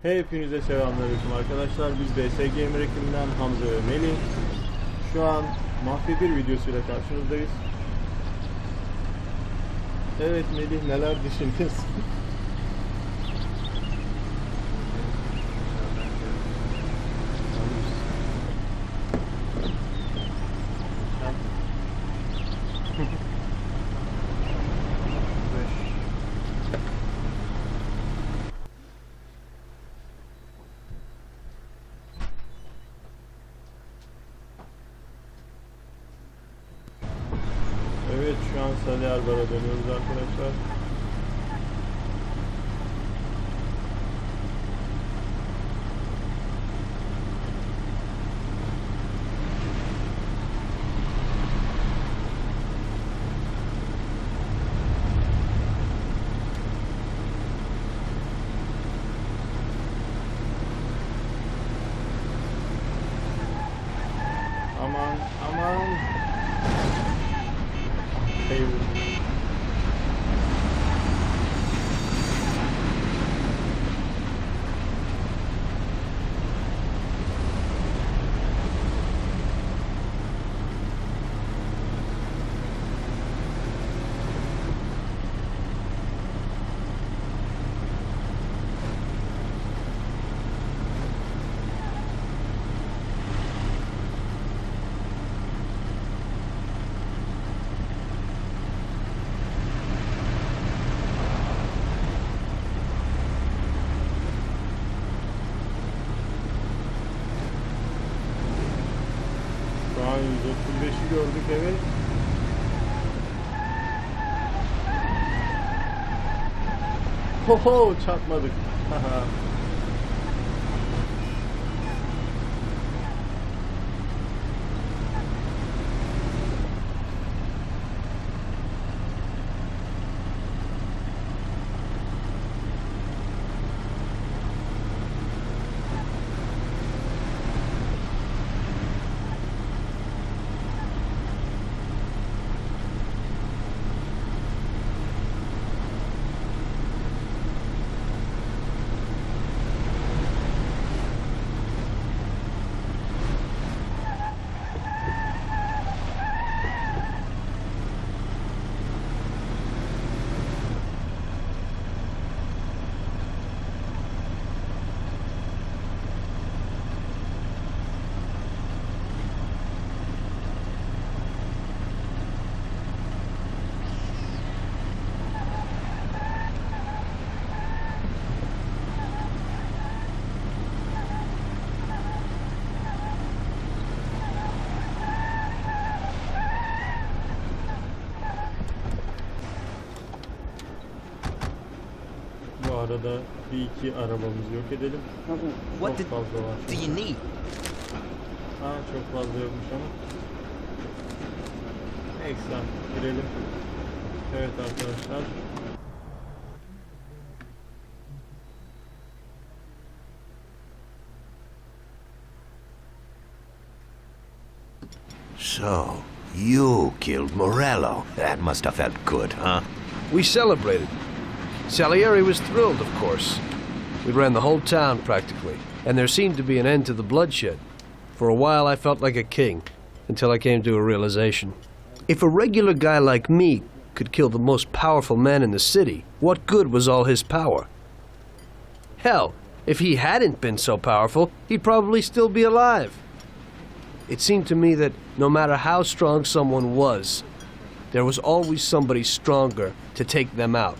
Hepinize selamünaleyküm arkadaşlar. Biz BS Gamer ekibinden Hamza ve Melih. Şu an Mafia 1 videosuyla karşınızdayız. Evet Melih, neler düşünüyorsun? Evet, şu an Salyarbar'a dönüyoruz arkadaşlar. Aman aman. Şu an 135'i gördük, evet. Hoho, çarpmadık. Bu arada bir iki arabamızı yok edelim. What Çok fazla var. do you need? Ha, çok fazla yokmuş ama. Neyse, girelim. Evet arkadaşlar. So, you killed Morello. That must have felt good, huh? We celebrated. Salieri was thrilled, of course. We ran the whole town, practically, and there seemed to be an end to the bloodshed. For a while, I felt like a king, until I came to a realization. If a regular guy like me could kill the most powerful man in the city, what good was all his power? Hell, if he hadn't been so powerful, he'd probably still be alive. It seemed to me that no matter how strong someone was, there was always somebody stronger to take them out.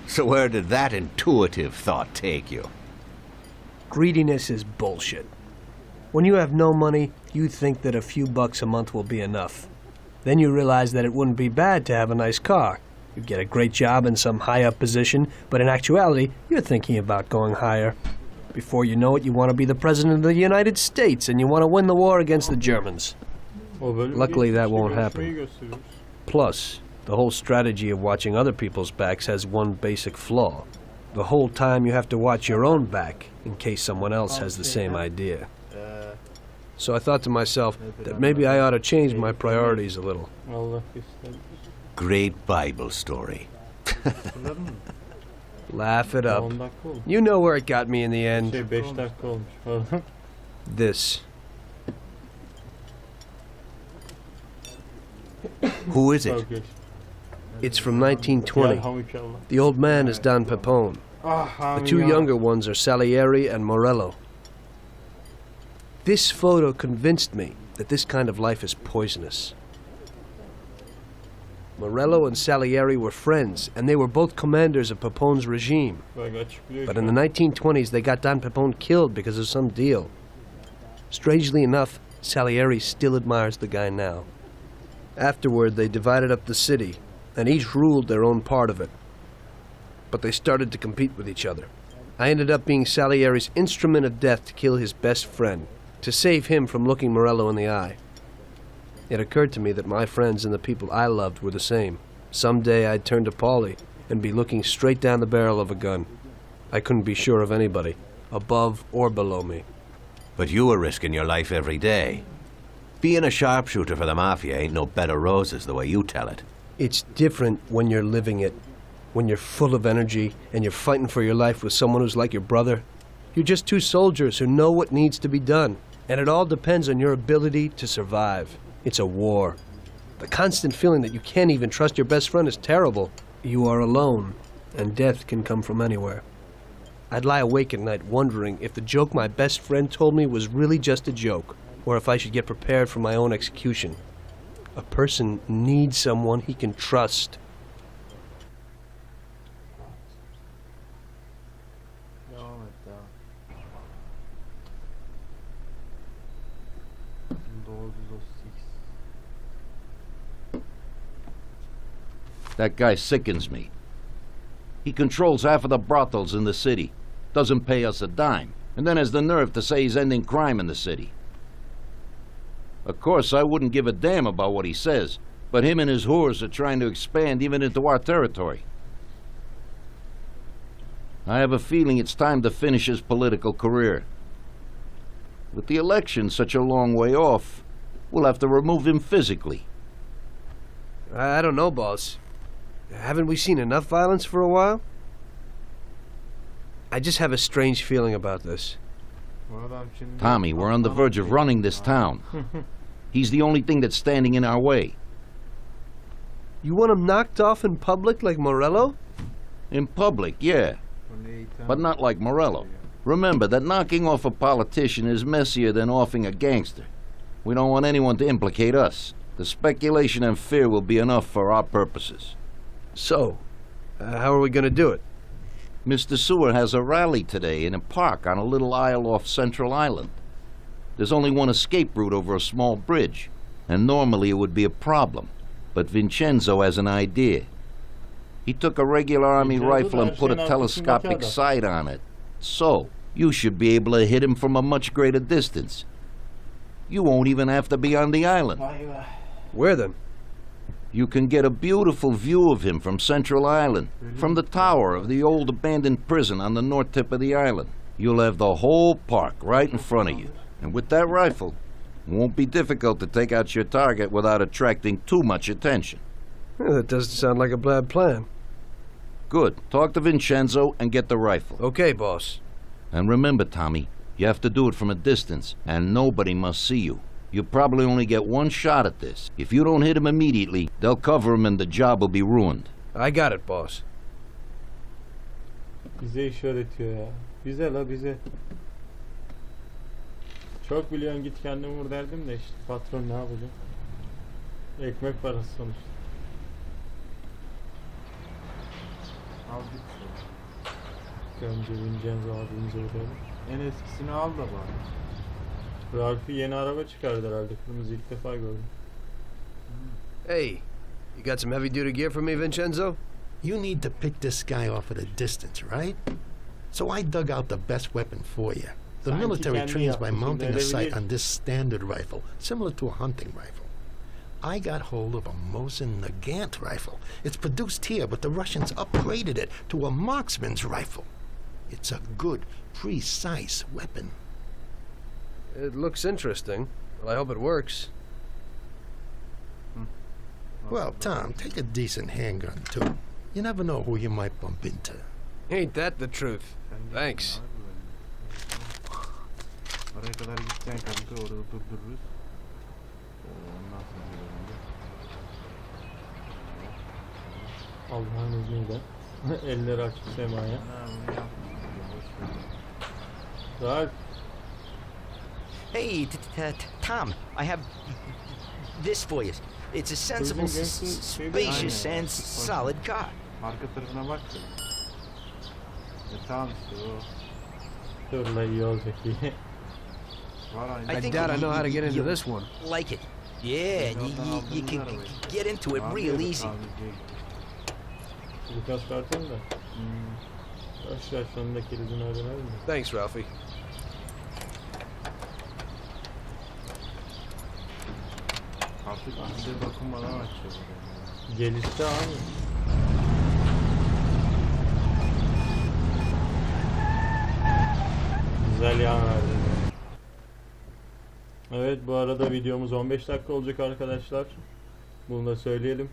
So where did that intuitive thought take you? Greediness is bullshit. When you have no money, you think that a few bucks a month will be enough. Then you realize that it wouldn't be bad to have a nice car. You get a great job in some high-up position, but in actuality, you're thinking about going higher. Before you know it, you want to be the President of the United States, and you want to win the war against the Germans. Luckily, that won't happen. Plus, the whole strategy of watching other people's backs has one basic flaw. The whole time you have to watch your own back in case someone else has the same idea. So I thought to myself that maybe I ought to change my priorities a little. Great Bible story. Laugh it up. 10 dakika oldu. You know where it got me in the end. 5 dakika olmuş pardon. This. Who is it? Çok geç. It's from 1920. Yarhamukallah. The old man is Don Pepone. Ah, The two younger ones are Salieri and Morello. This photo convinced me that this kind of life is poisonous. Morello and Salieri were friends, and they were both commanders of Pepone's regime. But in the 1920s, they got Don Pepone killed because of some deal. Strangely enough, Salieri still admires the guy now. Afterward, they divided up the city, and each ruled their own part of it. But they started to compete with each other. I ended up being Salieri's instrument of death to kill his best friend, to save him from looking Morello in the eye. It occurred to me that my friends and the people I loved were the same. Someday I'd turn to Paulie and be looking straight down the barrel of a gun. I couldn't be sure of anybody, above or below me. But you were risking your life every day. Being a sharpshooter for the Mafia ain't no bed of roses the way you tell it. It's different when you're living it. When you're full of energy and you're fighting for your life with someone who's like your brother. You're just two soldiers who know what needs to be done. And it all depends on your ability to survive. It's a war. The constant feeling that you can't even trust your best friend is terrible. You are alone, and death can come from anywhere. I'd lie awake at night wondering if the joke my best friend told me was really just a joke, or if I should get prepared for my own execution. A person needs someone he can trust. Devam et, devam. That guy sickens me. He controls half of the brothels in the city, doesn't pay us a dime, and then has the nerve to say he's ending crime in the city. Of course, I wouldn't give a damn about what he says, but him and his whores are trying to expand even into our territory. I have a feeling it's time to finish his political career. With the election such a long way off, we'll have to remove him physically. I don't know, boss. Haven't we seen enough violence for a while? I just have a strange feeling about this. Tommy, we're on the verge of running this town. He's the only thing that's standing in our way. You want him knocked off in public like Morello? In public, yeah, but not like Morello. Remember that knocking off a politician is messier than offing a gangster. We don't want anyone to implicate us. The speculation and fear will be enough for our purposes. So, how are we going to do it? Mr. Seward has a rally today in a park on a little isle off Central Island. There's only one escape route over a small bridge, and normally it would be a problem. But Vincenzo has an idea. He took a regular army rifle and put a telescopic sight on it. So, you should be able to hit him from a much greater distance. You won't even have to be on the island. Where then? You can get a beautiful view of him from Central Island, from the tower of the old abandoned prison on the north tip of the island. You'll have the whole park right in front of you. And with that rifle, it won't be difficult to take out your target without attracting too much attention. Well, that doesn't sound like a bad plan. Good. Talk to Vincenzo and get the rifle. Okay, boss. And remember, Tommy, you have to do it from a distance, and nobody must see you. You'll probably only get one shot at this. If you don't hit him immediately, they'll cover him and the job will be ruined. I got it, boss. Bize işaretiyor ya. Bize la bize. Çok biliyorsun git kendini vur derdim de işte patron ne yapacak? Ekmek parası sonuçta. Al git. Önce Vincenzo abimize uğrayalım. En eskisini al da bari. Ralph'i yeni araba çıkardı herhalde. Kırmızı ilk defa gördüm. Hey, you got some heavy-duty gear for me, Vincenzo? You need to pick this guy off at a distance, right? So I dug out the best weapon for you. The Sanki military kendi trains by yaptı, mounting a şimdi sight verebilir. on this standard rifle, similar to a hunting rifle. I got hold of a Mosin Nagant rifle. It's produced here, but the Russians upgraded it to a marksman's rifle. It's a good, precise weapon. It looks interesting. Well, I hope it works. Well, Tom, take a decent handgun, too. You never know who you might bump into. Ain't that the truth? Sen de Thanks. abi böyle. Oraya kadar gideceksin kanka, orada durdururuz. Ondan sonra gidelim. Allah'ın izniyle. Elleri açık semaya. Ha, bunu yapma. Boş ver. Rahat. Hey, Tom, I have this for you. It's a sensible, spacious, and solid car. Arka tarafına bak. Tamam işte o. Dur la iyi olacak iyi. Var aynı. I I think doubt I know how to get into you this one. like it. Yeah, you can get into it real easy. Lukas kartın da. Aşağı sonunda kilidini öğrenelim mi? Thanks, Ralphie. Artık bize dokunmadan açıyor. Gelişte abi. Güzel yan verdi. Evet, bu arada videomuz 15 dakika olacak arkadaşlar. Bunu da söyleyelim.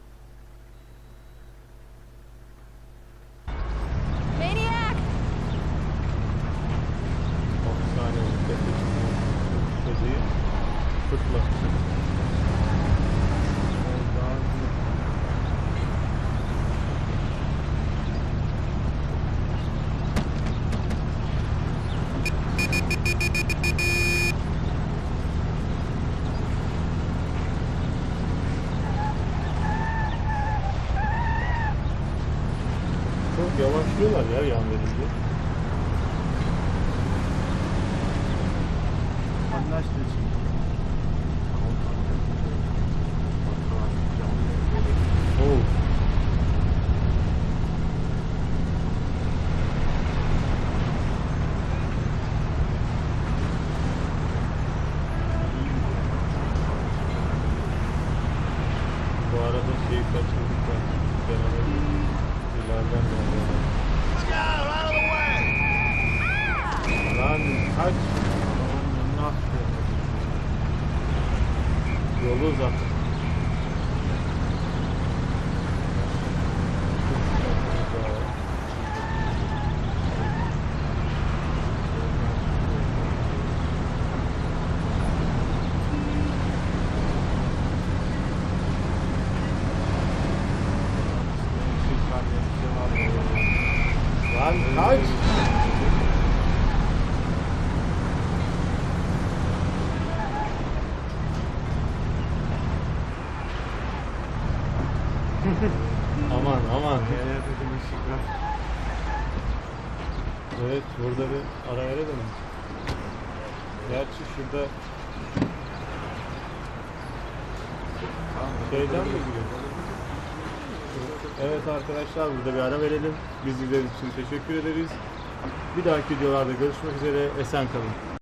Maniac! 30 saniye çocuğu fırtla. Çok yavaşlıyorlar ya yan verince. Anlaştığı için. Oo. Bu arada şeyi kaçırdık da. İleriden de. Lan kaç. Ne yapıyor? Yolu uzat. Lan kaç. Aman aman. Evet, burada bir ara verelim mi? Gerçi şurada şeyden mi gidiyor? Evet arkadaşlar, burada bir ara verelim. Bizi izlediğiniz için teşekkür ederiz. Bir dahaki videolarda görüşmek üzere. Esen kalın.